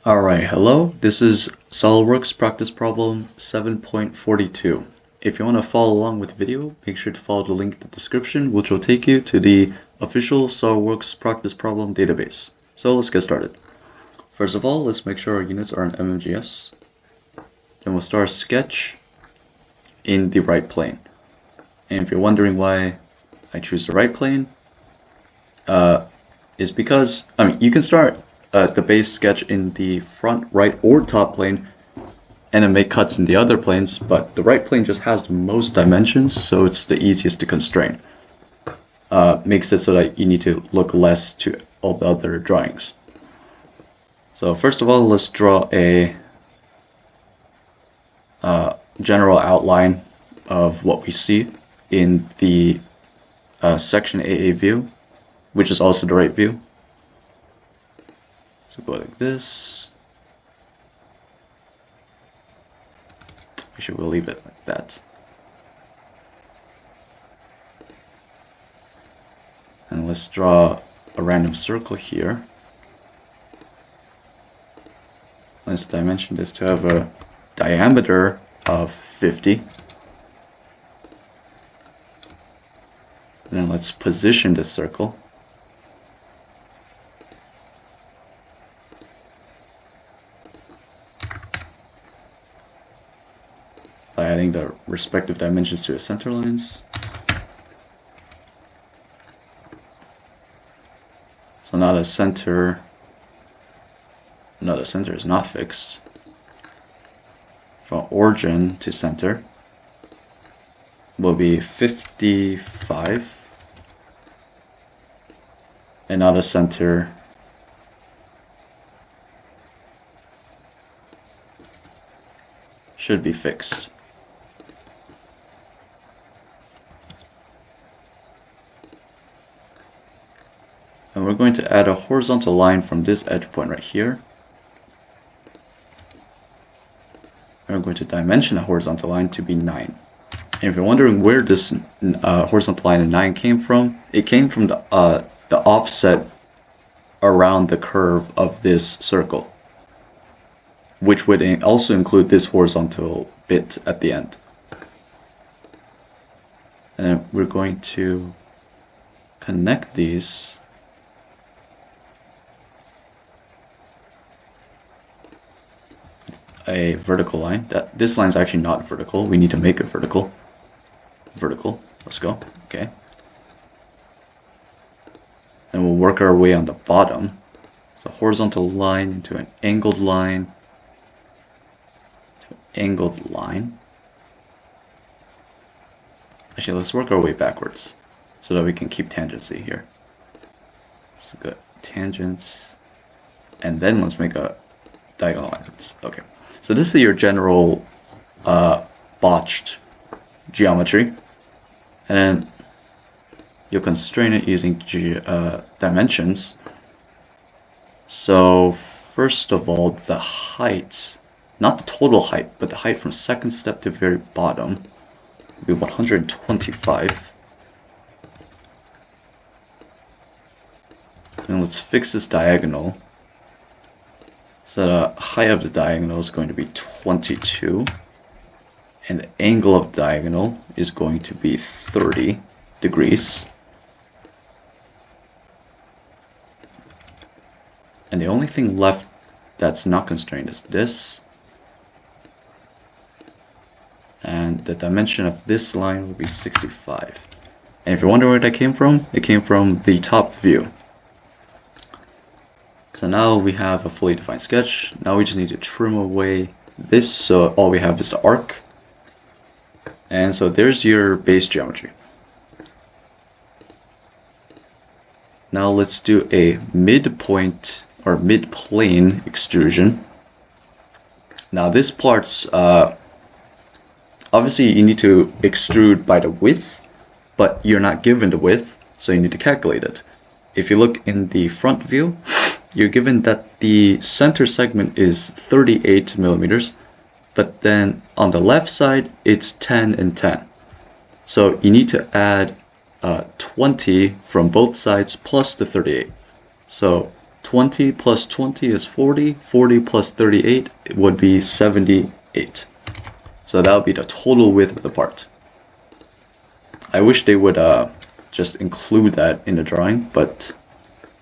Alright, hello, this is Solidworks practice problem 7.42. If you want to follow along with the video, make sure to follow the link in the description, which will take you to the official Solidworks practice problem database. So let's get started. First of all, let's make sure our units are in MMGS. Then we'll start a sketch in the right plane. And if you're wondering why I choose the right plane, is because, you can start the base sketch in the front, right, or top plane, and then make cuts in the other planes, but the right plane just has the most dimensions, so it's the easiest to constrain. Makes it so that you need to look less to all the other drawings. So first of all, let's draw a general outline of what we see in the section AA view, which is also the right view. So go like this. Actually, we'll leave it like that. And let's draw a random circle here. Let's dimension this to have a diameter of 50. And then let's position this circle. By adding the respective dimensions to the center lines. So now the center is not fixed. From origin to center will be 55. And now the center should be fixed. And we're going to add a horizontal line from this edge point right here. And we're going to dimension the horizontal line to be 9. And if you're wondering where this horizontal line of 9 came from, it came from the offset around the curve of this circle, which would also include this horizontal bit at the end. And we're going to connect these a vertical line. This line is actually not vertical. We need to make it vertical. Vertical. Let's go. Okay. And we'll work our way on the bottom. So horizontal line into an angled line. To an angled line. Actually, let's work our way backwards so that we can keep tangency here. So good. Tangent. And then let's make a diagonal line for this. Okay. So this is your general botched geometry, and then you'll constrain it using dimensions. So first of all, the height, not the total height, but the height from second step to very bottom will be 125. And let's fix this diagonal. So the height of the diagonal is going to be 22, and the angle of the diagonal is going to be 30 degrees. And the only thing left that's not constrained is this. And the dimension of this line will be 65. And if you're wondering where that came from, it came from the top view. So now we have a fully defined sketch. Now we just need to trim away this, so all we have is the arc. And so there's your base geometry. Now let's do a midpoint or mid-plane extrusion. Now this part's obviously you need to extrude by the width, but you're not given the width, so you need to calculate it. If you look in the front view, you're given that the center segment is 38 millimeters, but then on the left side it's 10 and 10. So you need to add 20 from both sides plus the 38. So 20 plus 20 is 40. 40 plus 38 would be 78. So that would be the total width of the part. I wish they would just include that in the drawing, but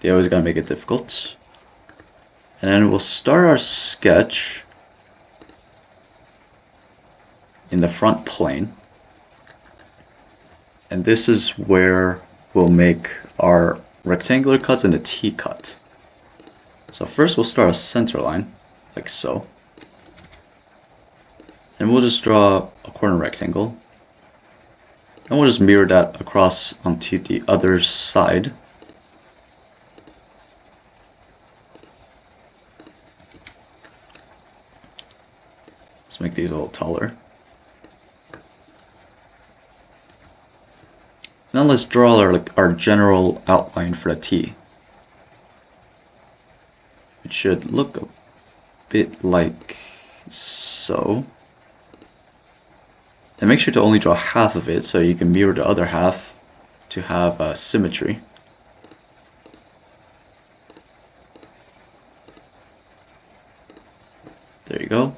they always gotta make it difficult. And then we'll start our sketch in the front plane. And this is where we'll make our rectangular cuts and a T cut. So first we'll start a center line, like so. And we'll just draw a corner rectangle. And we'll just mirror that across onto the other side. Let's make these a little taller. Now let's draw our general outline for the T. It should look a bit like so. And make sure to only draw half of it so you can mirror the other half to have symmetry. There you go.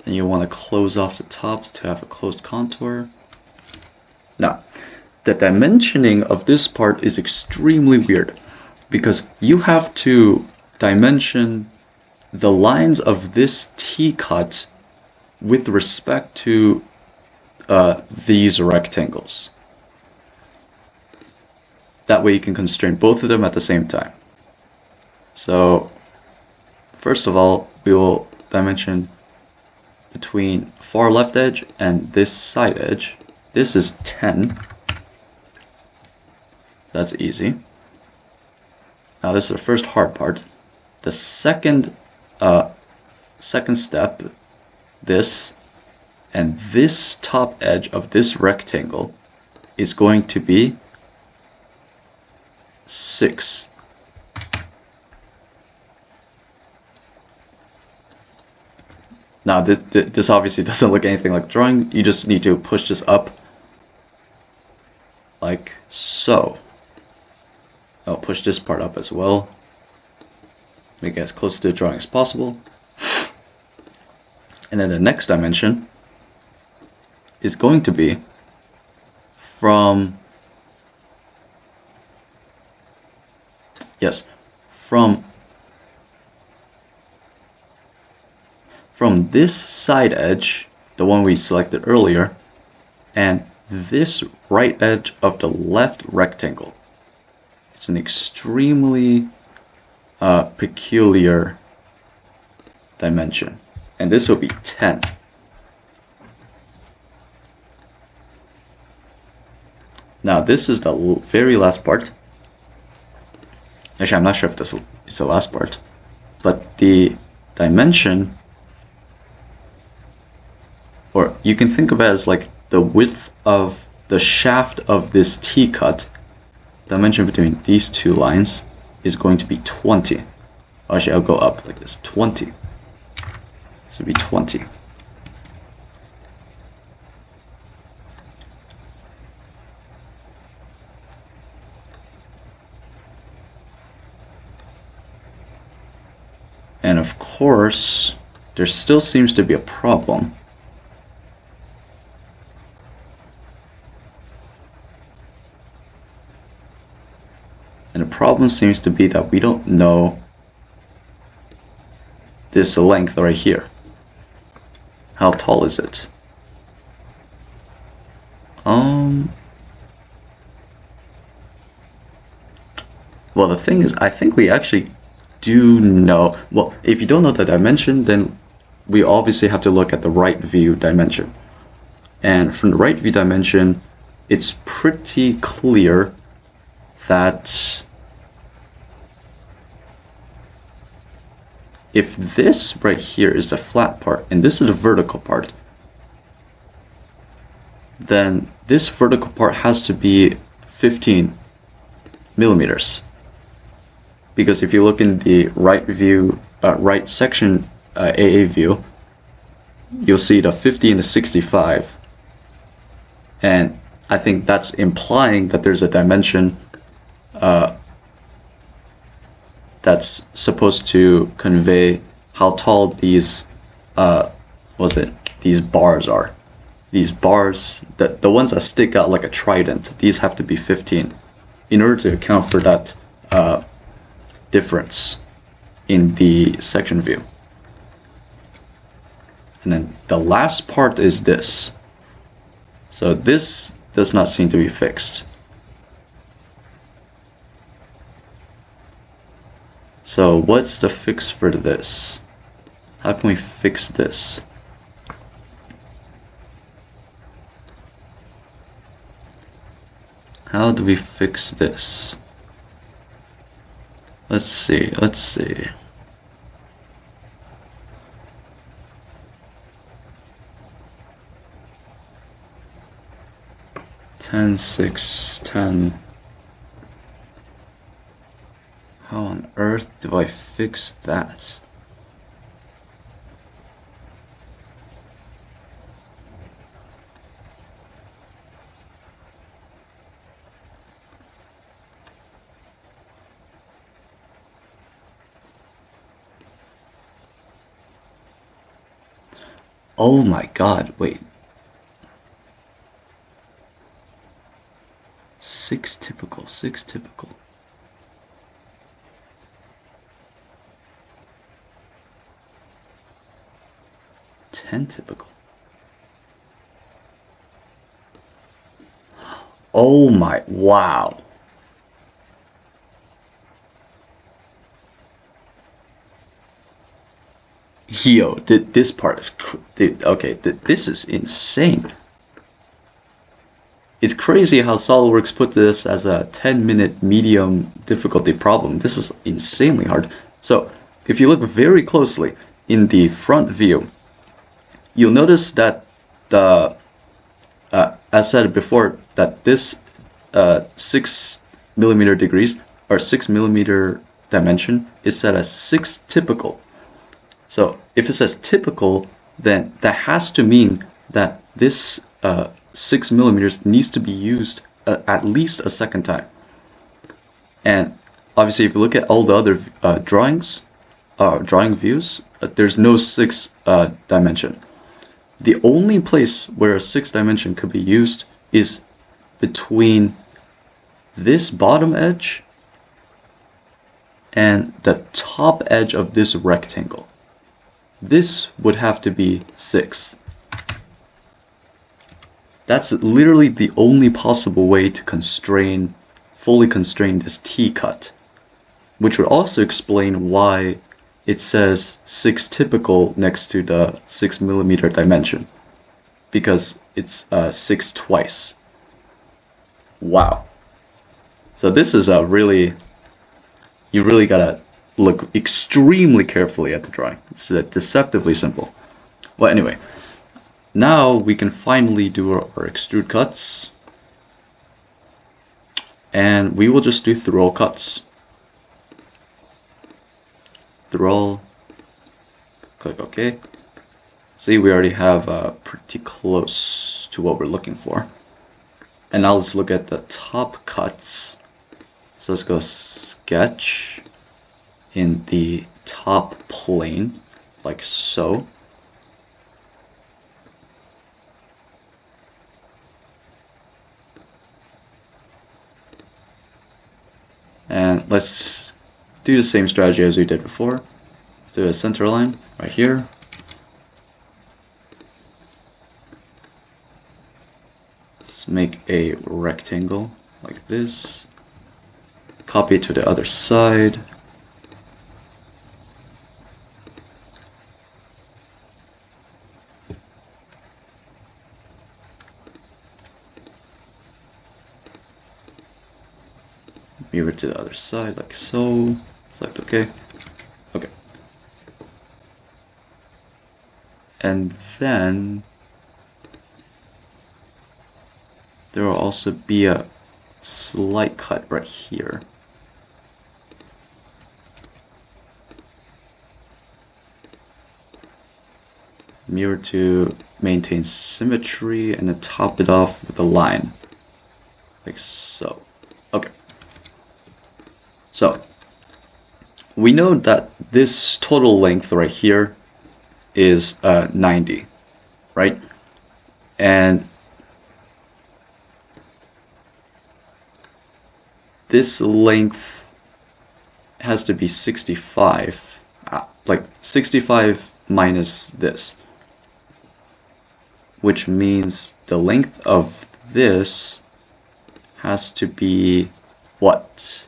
And you want to close off the tops to have a closed contour. Now, the dimensioning of this part is extremely weird because you have to dimension the lines of this T cut with respect to these rectangles. That way you can constrain both of them at the same time. So first of all, we will dimension between far left edge and this side edge. This is 10. That's easy. Now this is the first hard part. The second step, this and this top edge of this rectangle is going to be 6. Now this obviously doesn't look anything like drawing. You just need to push this up like so. I'll push this part up as well. Make it as close to the drawing as possible. And then the next dimension is going to be from this side edge, the one we selected earlier, and this right edge of the left rectangle. It's an extremely peculiar dimension, and this will be 10. Now this is the very last part. Actually, I'm not sure if this is the last part, but the dimension, or you can think of it as like the width of the shaft of this T cut. Dimension between these two lines is going to be 20. Actually, I'll go up like this, 20. This would be 20. And of course, there still seems to be a problem. And the problem seems to be that we don't know this length right here. How tall is it? Well, the thing is, I think we actually do know. Well, if you don't know the dimension, then we obviously have to look at the right view dimension. And from the right view dimension, it's pretty clear that if this right here is the flat part and this is the vertical part, then this vertical part has to be 15 millimeters. Because if you look in the right view, right section AA view, you'll see the 50 and the 65. And I think that's implying that there's a dimension that's supposed to convey how tall these these bars are. These bars, the ones that stick out like a trident, these have to be 15 in order to account for that difference in the section view. And then the last part is this. So this does not seem to be fixed. So what's the fix for this? How can we fix this? How do we fix this? Let's see. 10, 6, 10. How on earth do I fix that? Oh my god, wait. 6 typical. 10 typical. Oh my, wow. Yo, this part is, okay, this is insane. It's crazy how Solidworks put this as a 10-minute medium difficulty problem. This is insanely hard. So, if you look very closely in the front view, you'll notice that the, as said before, that this 6 millimeter degrees or 6 millimeter dimension is set as 6 typical. So if it says typical, then that has to mean that this 6 millimeters needs to be used at least a second time. And obviously, if you look at all the other drawing views, there's no 6 dimension. The only place where a 6 dimension could be used is between this bottom edge and the top edge of this rectangle. This would have to be 6. That's literally the only possible way to fully constrain this T-cut, which would also explain why it says 6 typical next to the 6 millimeter dimension, because it's 6 twice. Wow. So this is you really gotta look extremely carefully at the drawing. It's deceptively simple. Well, anyway, now we can finally do our extrude cuts, and we will just do through all cuts. Through all, click OK. See, we already have pretty close to what we're looking for. And now let's look at the top cuts. So let's go sketch in the top plane, like so. And let's do the same strategy as we did before. Let's do a center line right here. Let's make a rectangle like this. Copy it to the other side. Move it to the other side like so. Select OK. Okay. And then there will also be a slight cut right here. Mirror to maintain symmetry, and then top it off with a line like so. Okay. So we know that this total length right here is 90, right? And this length has to be 65, like 65 minus this, which means the length of this has to be what?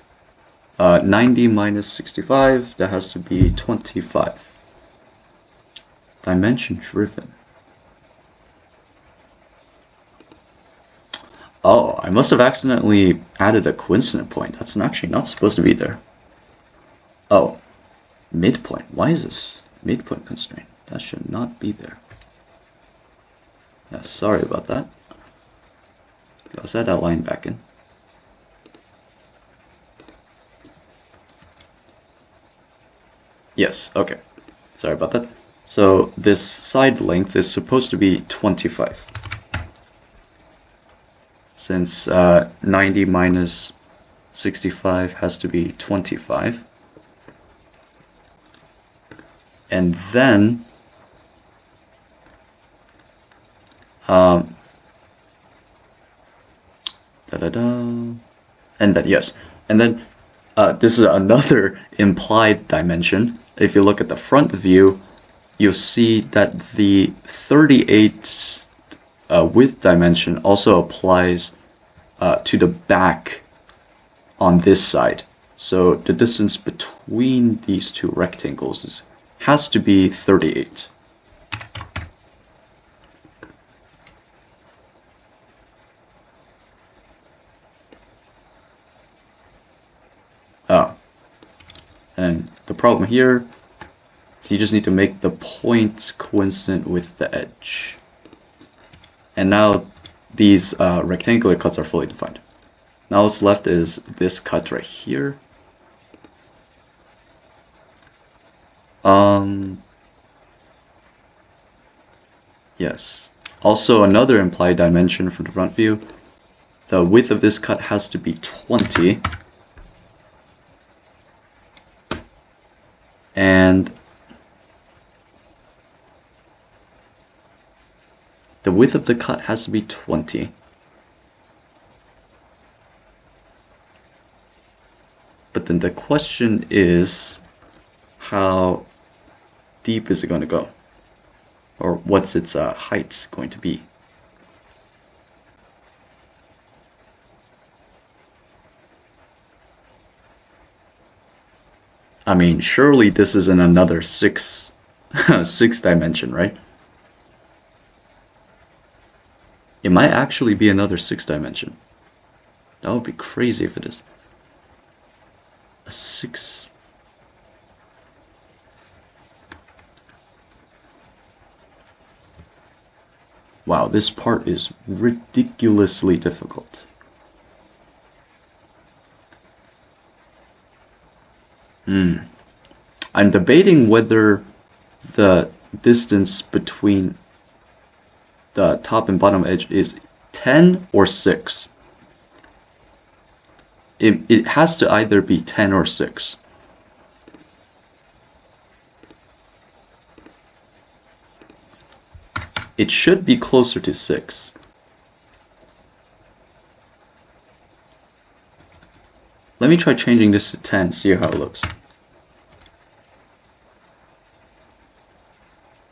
90 minus 65, that has to be 25. Dimension driven. Oh, I must have accidentally added a coincident point. That's actually not supposed to be there. Oh, midpoint. Why is this midpoint constraint? That should not be there. Yeah, sorry about that. Let's add that line back in. Yes, okay. Sorry about that. So this side length is supposed to be 25. Since 90 minus 65 has to be 25. And then and then yes, and then this is another implied dimension. If you look at the front view, you'll see that the 38 width dimension also applies to the back on this side. So the distance between these two rectangles has to be 38. And the problem here is you just need to make the point coincident with the edge. And now these rectangular cuts are fully defined. Now what's left is this cut right here. Yes. Also another implied dimension from the front view. The width of this cut has to be 20. And the width of the cut has to be 20. But then the question is, how deep is it going to go? Or what's its height going to be? I mean, surely this isn't another six dimension, right? It might actually be another 6 dimension. That would be crazy if it is. A 6. Wow, this part is ridiculously difficult. I'm debating whether the distance between the top and bottom edge is 10 or 6. It has to either be 10 or 6. It should be closer to 6. Let me try changing this to 10, see how it looks.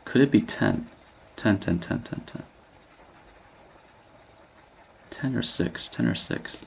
Could it be 10? 10, 10, 10, 10, 10. 10 or 6, 10 or 6.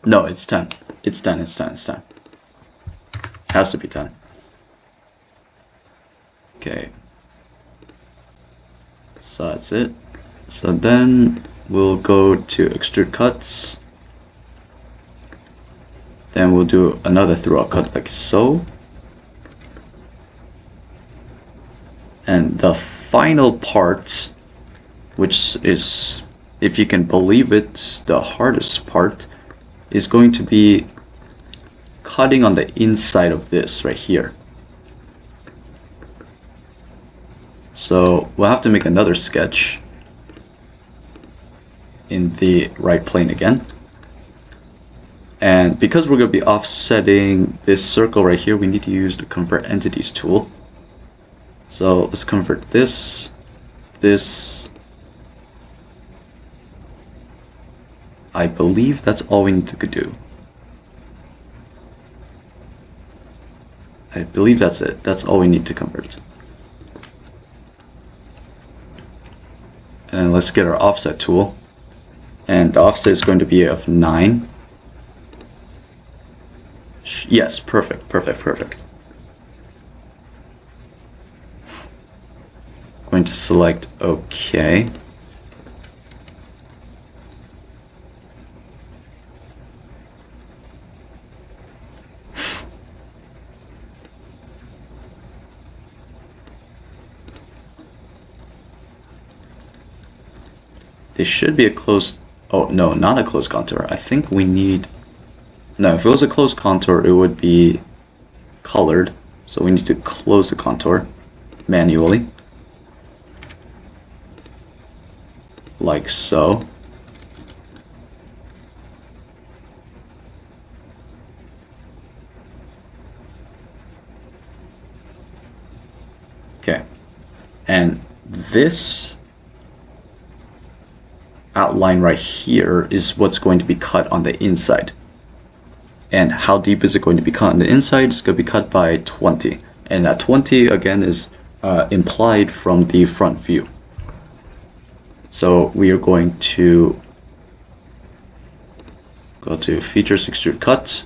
No, it's 10. It's 10, it's 10, it's 10. It has to be 10. Okay. So that's it. So then we'll go to extrude cuts. Then we'll do another throughout cut like so. And the final part, which is, if you can believe it, the hardest part, is going to be cutting on the inside of this right here. So we'll have to make another sketch in the right plane again. And because we're going to be offsetting this circle right here, we need to use the Convert Entities tool. So let's convert this. I believe that's all we need to do. I believe that's it. That's all we need to convert. And let's get our offset tool. And the offset is going to be of 9. Yes, perfect. Going to select OK. This should be a closed, oh no, not a closed contour. I think we need, no, if it was a closed contour, it would be colored. So we need to close the contour manually. Like so. Okay. And this outline right here is what's going to be cut on the inside. And how deep is it going to be cut on the inside? It's going to be cut by 20. And that 20 again is implied from the front view. So we are going to go to Features Extrude Cut.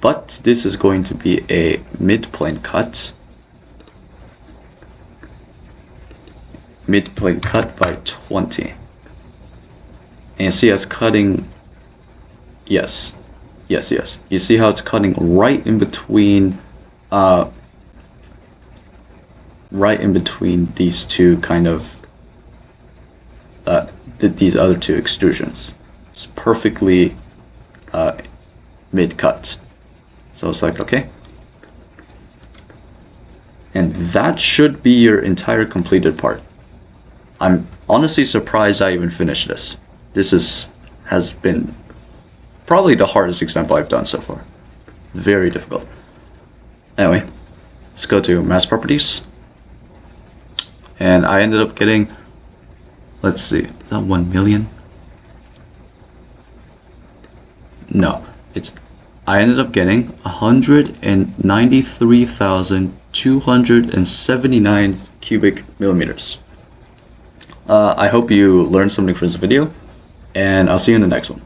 But this is going to be a mid-plane cut. Mid-plane cut by 20. And you see it's cutting, yes. You see how it's cutting right in between these two kind of these other two extrusions. It's perfectly mid-cut. So it's like, okay. And that should be your entire completed part. I'm honestly surprised I even finished this. This has been probably the hardest example I've done so far. Very difficult. Anyway, let's go to Mass Properties. And I ended up getting, let's see, is that 1 million? No, I ended up getting 193,279 cubic millimeters. I hope you learned something from this video, and I'll see you in the next one.